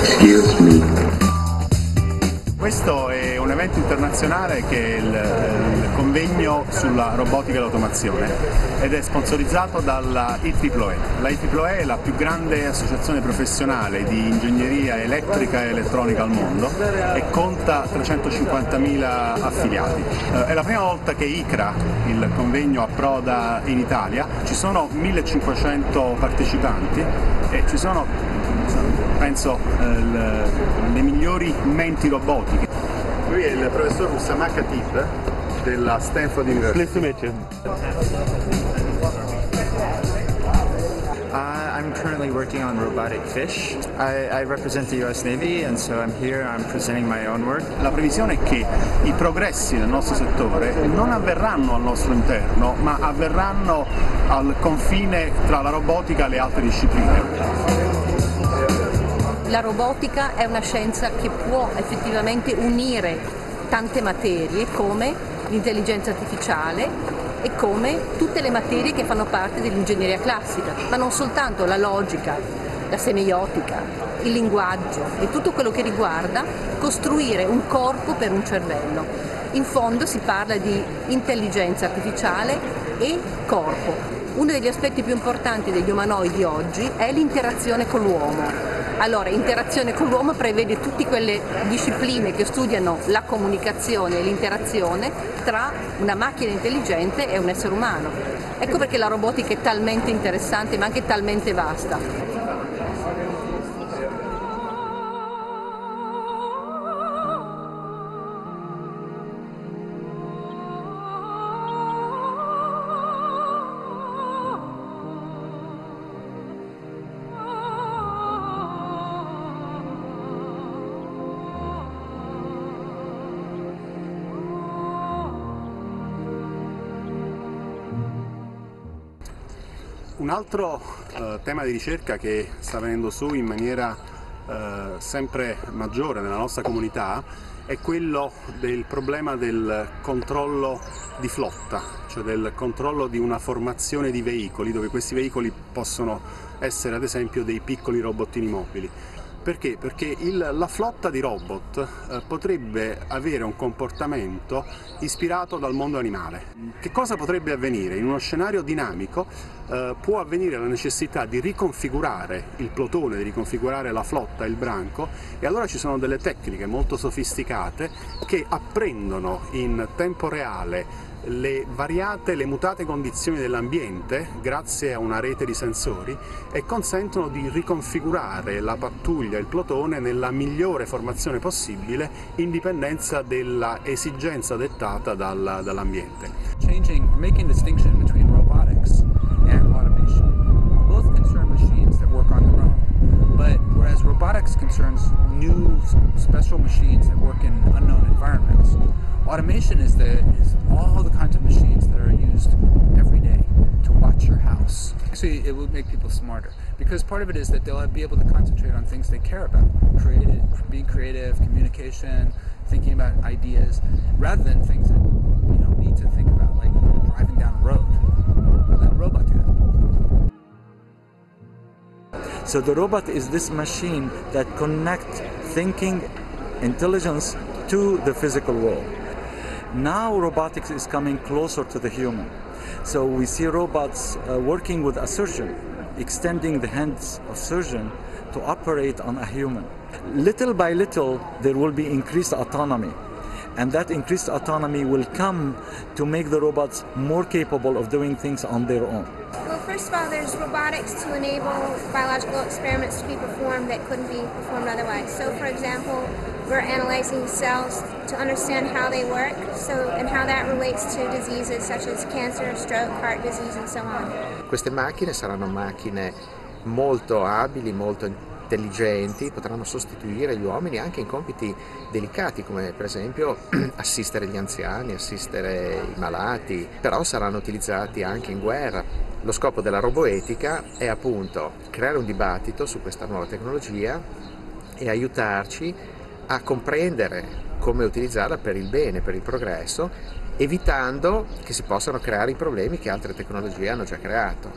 Excuse me. Questo è un evento internazionale che è il convegno sulla robotica e l'automazione ed è sponsorizzato dalla IEEE. La IEEE è la più grande associazione professionale di ingegneria elettrica e elettronica al mondo e conta 350.000 affiliati. È la prima volta che ICRA, il convegno, approda in Italia. Ci sono 1500 partecipanti e ci sono, penso, le migliori menti robotiche. Lui è il professor Oussama Khatib della Stanford University. Pleased to meet you. I'm currently working on robotic fish. I represent the US Navy, and so I'm here, I'm presenting my own work. La previsione è che i progressi nel nostro settore non avverranno al nostro interno, ma avverranno al confine tra la robotica e le altre discipline. La robotica è una scienza che può effettivamente unire tante materie come l'intelligenza artificiale e come tutte le materie che fanno parte dell'ingegneria classica, ma non soltanto la logica, la semiotica, il linguaggio e tutto quello che riguarda costruire un corpo per un cervello. In fondo si parla di intelligenza artificiale e corpo. Uno degli aspetti più importanti degli umanoidi oggi è l'interazione con l'uomo. Allora, interazione con l'uomo prevede tutte quelle discipline che studiano la comunicazione e l'interazione tra una macchina intelligente e un essere umano. Ecco perché la robotica è talmente interessante ma anche talmente vasta. Un altro tema di ricerca che sta venendo su in maniera sempre maggiore nella nostra comunità è quello del problema del controllo di flotta, cioè del controllo di una formazione di veicoli, dove questi veicoli possono essere ad esempio dei piccoli robottini mobili. Perché? Perché la flotta di robot potrebbe avere un comportamento ispirato dal mondo animale. Che cosa potrebbe avvenire? In uno scenario dinamico può avvenire la necessità di riconfigurare il plotone, di riconfigurare la flotta, il branco, e allora ci sono delle tecniche molto sofisticate che apprendono in tempo reale le mutate condizioni dell'ambiente grazie a una rete di sensori e consentono di riconfigurare la pattuglia, il plotone, nella migliore formazione possibile in dipendenza della esigenza dettata dall'ambiente. Making distinction between robotics and automation. Both concern machines that work on their own, but whereas robotics concerns new special machines that work in unknown environments, automation is all the kinds of machines that are used every day to watch your house. Actually, it would make people smarter because part of it is that they'll be able to concentrate on things they care about, being creative, communication, thinking about ideas, rather than things that you don't need to think about, like driving down a road. Let a robot do that. So the robot is this machine that connects thinking, intelligence to the physical world. Now robotics is coming closer to the human. So we see robots working with a surgeon, extending the hands of surgeon to operate on a human. Little by little, there will be increased autonomy. And that increased autonomy will come to make the robots more capable of doing things on their own. Well, first of all, there's robotics to enable biological experiments to be performed that couldn't be performed otherwise. So, for example, we're analyzing cells to understand how they work, and how that relates to diseases such as cancer, stroke, heart disease, and so on. Queste macchine saranno macchine molto abili, molto intelligenti, potranno sostituire gli uomini anche in compiti delicati come per esempio assistere gli anziani, assistere i malati, però saranno utilizzati anche in guerra. Lo scopo della roboetica è appunto creare un dibattito su questa nuova tecnologia e aiutarci a comprendere come utilizzarla per il bene, per il progresso, evitando che si possano creare i problemi che altre tecnologie hanno già creato.